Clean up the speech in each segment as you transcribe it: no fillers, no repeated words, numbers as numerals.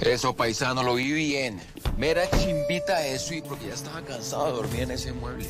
Eso, paisano, lo vi bien. Mera chimbita eso y porque ya estaba cansado de dormir en ese mueble.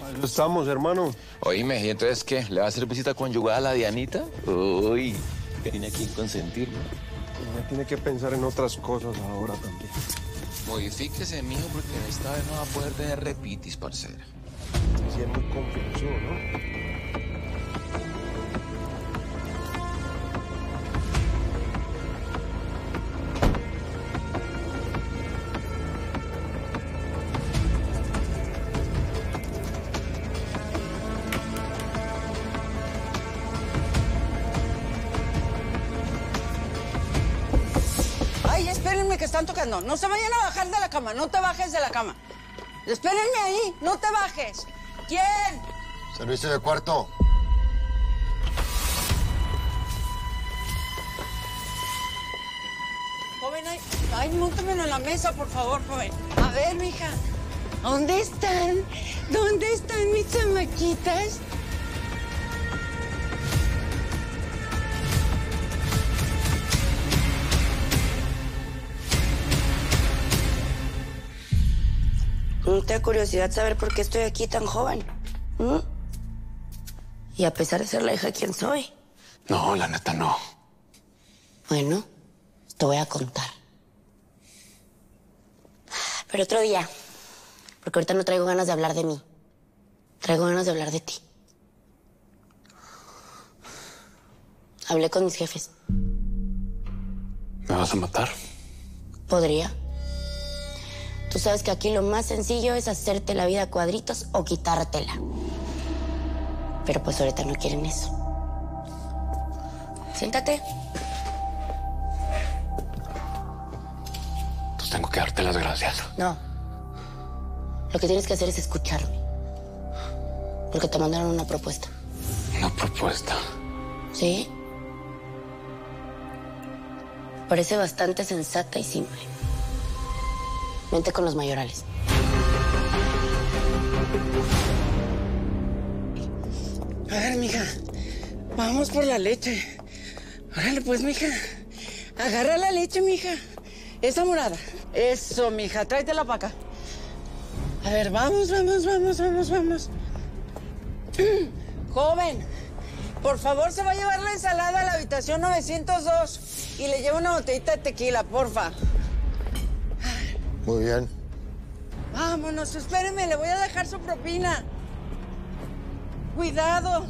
Ahí estamos, hermano. Oíme, ¿y entonces qué? ¿Le va a hacer visita conyugal a la Dianita? Uy, que tiene aquí consentirlo. Ya tiene que pensar en otras cosas ahora también. Modifíquese, mijo, porque esta vez no va a poder tener repitis, parcera. Sí, es muy confuso, ¿no? Ay, espérenme que están tocando. No se vayan a bajar de la cama. No te bajes de la cama. Espérenme ahí. No te bajes. ¿Quién? Servicio de cuarto. Joven, ay, móntamelo en la mesa, por favor, joven. A ver, mija. ¿Dónde están? ¿Dónde están mis chamaquitas? ¿No te da curiosidad saber por qué estoy aquí tan joven? ¿Mm? Y a pesar de ser la hija, ¿quién soy? No, la neta no. Bueno, te voy a contar. Pero otro día. Porque ahorita no traigo ganas de hablar de mí. Traigo ganas de hablar de ti. Hablé con mis jefes. ¿Me vas a matar? Podría. Tú sabes que aquí lo más sencillo es hacerte la vida a cuadritos o quitártela. Pero pues ahorita no quieren eso. Siéntate. Pues tengo que darte las gracias. No. Lo que tienes que hacer es escucharme. Porque te mandaron una propuesta. ¿Una propuesta? ¿Sí? Parece bastante sensata y simple. Vente con los mayorales. A ver, mija. Vamos por la leche. Órale, pues, mija. Agarra la leche, mija. Esa morada. Eso, mija. Tráetela para acá. A ver, vamos. Joven, por favor, se va a llevar la ensalada a la habitación 902 y le lleva una botellita de tequila, porfa. Muy bien. Vámonos, espéreme, le voy a dejar su propina. Cuidado.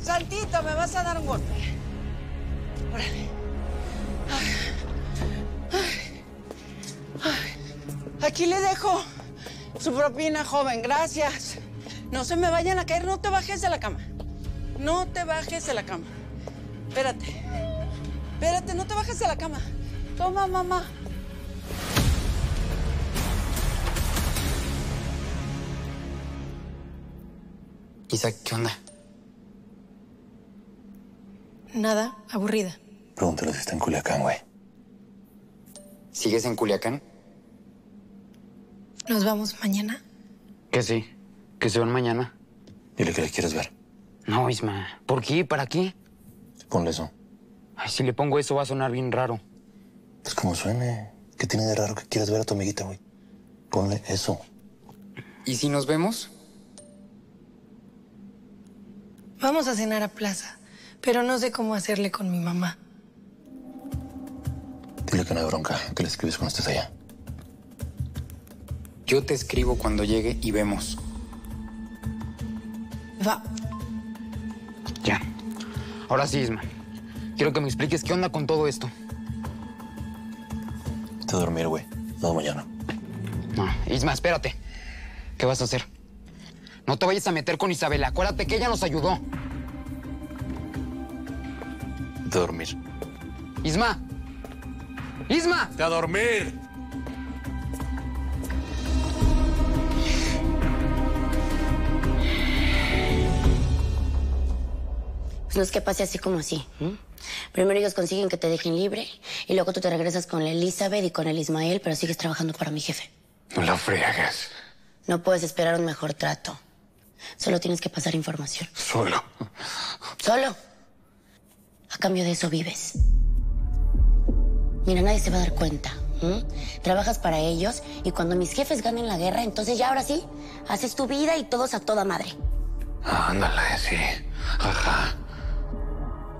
Santito, me vas a dar un golpe. Órale. Aquí le dejo su propina, joven. Gracias. No se me vayan a caer. No te bajes de la cama. No te bajes de la cama. Espérate. Espérate, no te bajes de la cama. Toma, mamá. Isa, ¿qué onda? Nada, aburrida. Pregúntale si está en Culiacán, güey. ¿Sigues en Culiacán? ¿Nos vamos mañana? Que sí, que se van mañana. Dile que le quieres ver. No, Isma. ¿Por qué? ¿Para qué? Ponle eso. Ay, si le pongo eso va a sonar bien raro. Pues como suene. ¿Qué tiene de raro que quieras ver a tu amiguita, güey? Ponle eso. ¿Y si nos vemos? Vamos a cenar a plaza, pero no sé cómo hacerle con mi mamá. Dile que no hay bronca, que le escribes cuando estés allá. Yo te escribo cuando llegue y vemos. Va. Ya. Ahora sí, Isma. Quiero que me expliques qué onda con todo esto. Te a dormir, güey. No, mañana. No, Isma, espérate. ¿Qué vas a hacer? No te vayas a meter con Isabela. Acuérdate que ella nos ayudó. Te a dormir. Isma. ¡Isma! ¡Te a dormir! Pues no es que pase así como así. Primero ellos consiguen que te dejen libre y luego tú te regresas con la Elizabeth y con el Ismael, pero sigues trabajando para mi jefe. No la friegues. No puedes esperar un mejor trato. Solo tienes que pasar información. Solo. Solo. A cambio de eso vives. Mira, nadie se va a dar cuenta. Trabajas para ellos y cuando mis jefes ganen la guerra, entonces ya ahora sí, haces tu vida y todos a toda madre. Ándale, sí. Ajá.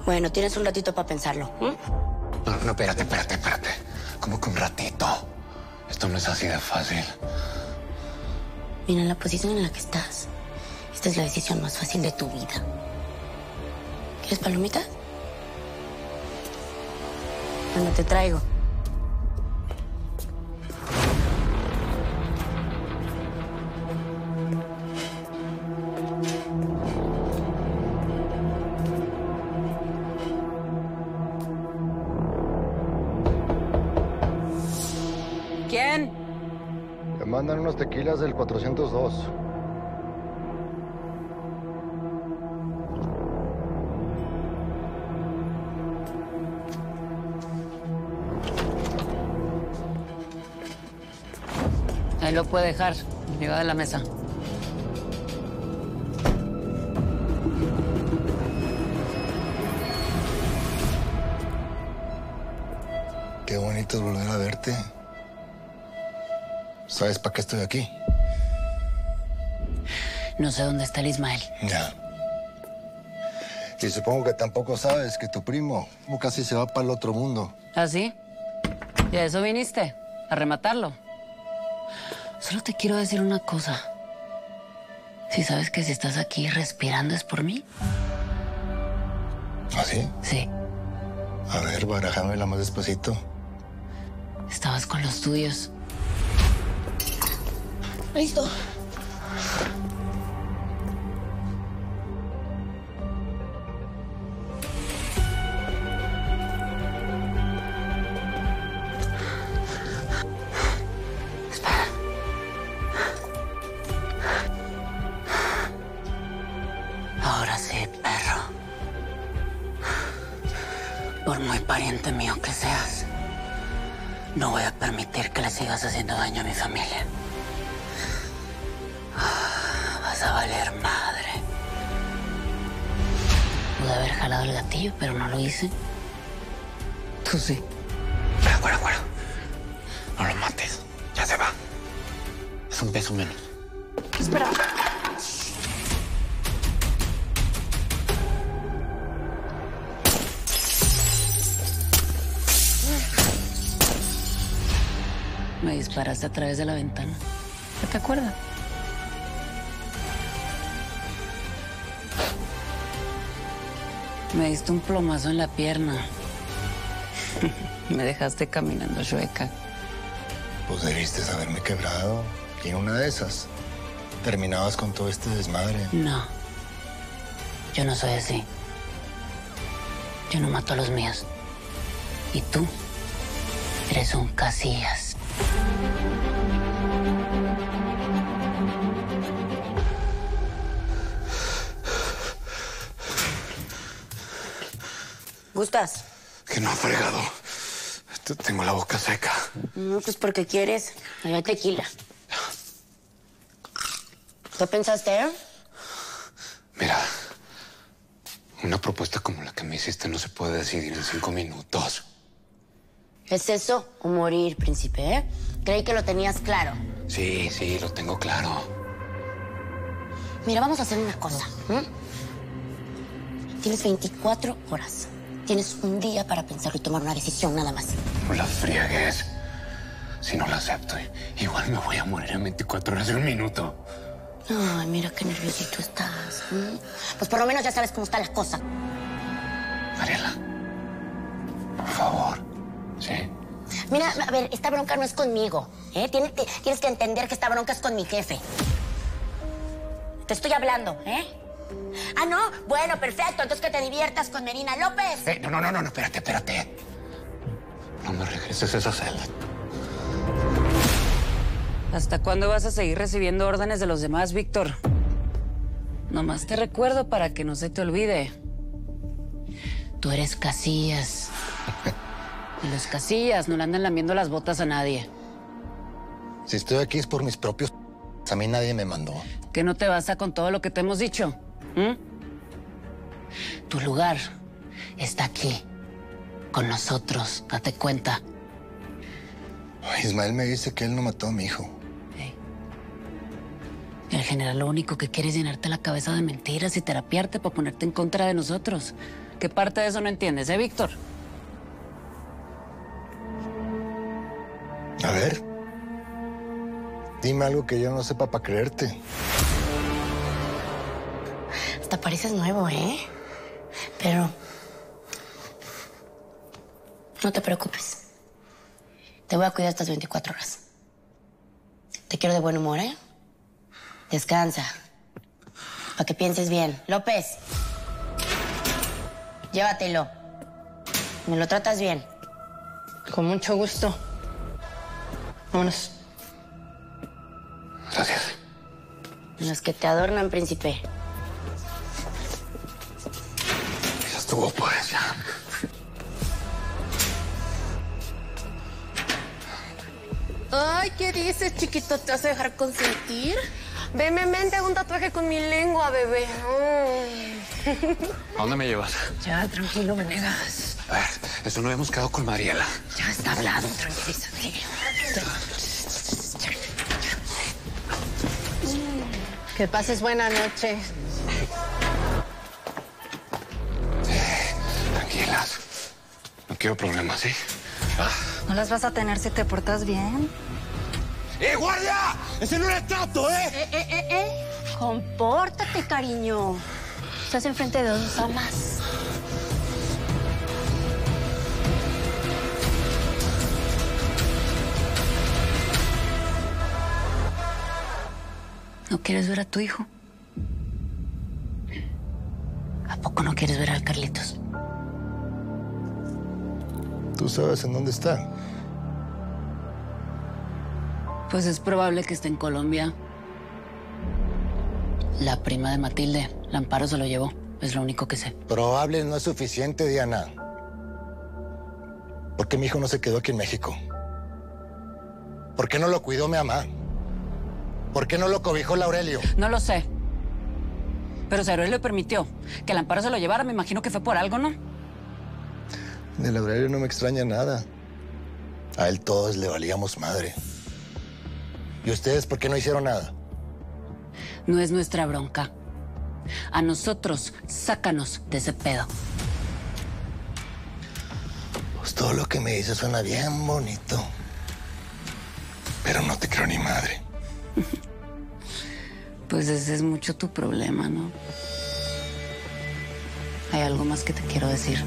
Bueno, tienes un ratito para pensarlo. No, espérate. ¿Cómo que un ratito? Esto no es así de fácil. Mira, en la posición en la que estás, esta es la decisión más fácil de tu vida. ¿Quieres palomitas? Bueno, te traigo. ¿Quién? Me mandan unos tequilas del 402. Ahí lo puede dejar, arriba de la mesa. Qué bonito es volver a verte. ¿Sabes para qué estoy aquí? No sé dónde está el Ismael. Ya. Y supongo que tampoco sabes que tu primo casi se va para el otro mundo. ¿Ah, sí? ¿Y a eso viniste? ¿A rematarlo? Solo te quiero decir una cosa. Si sabes que si estás aquí respirando es por mí. ¿Ah, sí? Sí. A ver, barájamela más despacito. Estabas con los tuyos. Listo. Ahora sí, perro. Por muy pariente mío que seas, no voy a permitir que le sigas haciendo daño a mi familia. Vas a valer madre. Pude haber jalado el gatillo, pero no lo hice. Tú sí. Fuera. No lo mates. Ya se va. Es un peso menos. Espera. Me disparaste a través de la ventana. ¿No te acuerdas? Me diste un plomazo en la pierna. Me dejaste caminando chueca. Pues debiste haberme quebrado. Y en una de esas, terminabas con todo este desmadre. No. Yo no soy así. Yo no mato a los míos. Y tú eres un Casillas. ¿Gustas? Que no, fregado. Tengo la boca seca. No, pues porque quieres. Ahí hay tequila. ¿Qué pensaste, eh? Mira, una propuesta como la que me hiciste no se puede decidir en 5 minutos. ¿Es eso o morir, príncipe, eh? Creí que lo tenías claro. Sí, lo tengo claro. Mira, vamos a hacer una cosa. Tienes 24 horas. Tienes un día para pensarlo y tomar una decisión, nada más. No la friegues. Si no la acepto, igual me voy a morir en 24 horas y 1 minuto. Ay, mira qué nerviosito estás. Pues por lo menos ya sabes cómo está la cosa. Mariela, por favor, ¿sí? Mira, a ver, esta bronca no es conmigo, ¿eh? Tienes que entender que esta bronca es con mi jefe. Te estoy hablando, ¿eh? Ah, ¿no? Bueno, perfecto. Entonces que te diviertas con Merina López. No, espérate. No me regreses a esa celda. ¿Hasta cuándo vas a seguir recibiendo órdenes de los demás, Víctor? Nomás te recuerdo para que no se te olvide. Tú eres Casillas. Y los Casillas no le andan lamiendo las botas a nadie. Si estoy aquí es por mis propios... A mí nadie me mandó. ¿Que no te basta con todo lo que te hemos dicho? Tu lugar está aquí, con nosotros, date cuenta. Ismael me dice que él no mató a mi hijo. El general lo único que quiere es llenarte la cabeza de mentiras y terapiarte para ponerte en contra de nosotros. ¿Qué parte de eso no entiendes, Víctor? A ver. Dime algo que yo no sepa para creerte. Hasta pareces nuevo, ¿eh? Pero... no te preocupes. Te voy a cuidar estas 24 horas. Te quiero de buen humor, ¿eh? Descansa. Para que pienses bien. López. Llévatelo. ¿Me lo tratas bien? Con mucho gusto. Vámonos. Gracias. Los que te adornan, príncipe. Ya estuvo, pues, ya. Ay, ¿qué dices, chiquito? ¿Te vas a dejar consentir? Ven, hago un tatuaje con mi lengua, bebé. ¿A dónde me llevas? Ya, tranquilo, Venegas. A ver, eso no hemos quedado con Mariela. Ya está hablado, tranquilízate. Que pases buena noche. Tranquilas. No quiero problemas, ¿sí? ¿No las vas a tener si te portas bien? guardia! ¡Ese no era trato, Compórtate, cariño. Estás enfrente de dos damas. ¿No quieres ver a tu hijo? ¿A poco no quieres ver al Carlitos? ¿Tú sabes en dónde está? Pues es probable que esté en Colombia. La prima de Matilde, la Amparo, se lo llevó. Es lo único que sé. Probable no es suficiente, Diana. ¿Por qué mi hijo no se quedó aquí en México? ¿Por qué no lo cuidó mi mamá? ¿Por qué no lo cobijó el Aurelio? No lo sé. Pero si Aurelio permitió que la Amparo se lo llevara, me imagino que fue por algo, ¿no? Del Aurelio no me extraña nada. A él todos le valíamos madre. ¿Y ustedes por qué no hicieron nada? No es nuestra bronca. A nosotros, sácanos de ese pedo. Pues todo lo que me dices suena bien bonito. Pero no te creo ni madre. Pues ese es mucho tu problema, ¿no? Hay algo más que te quiero decir.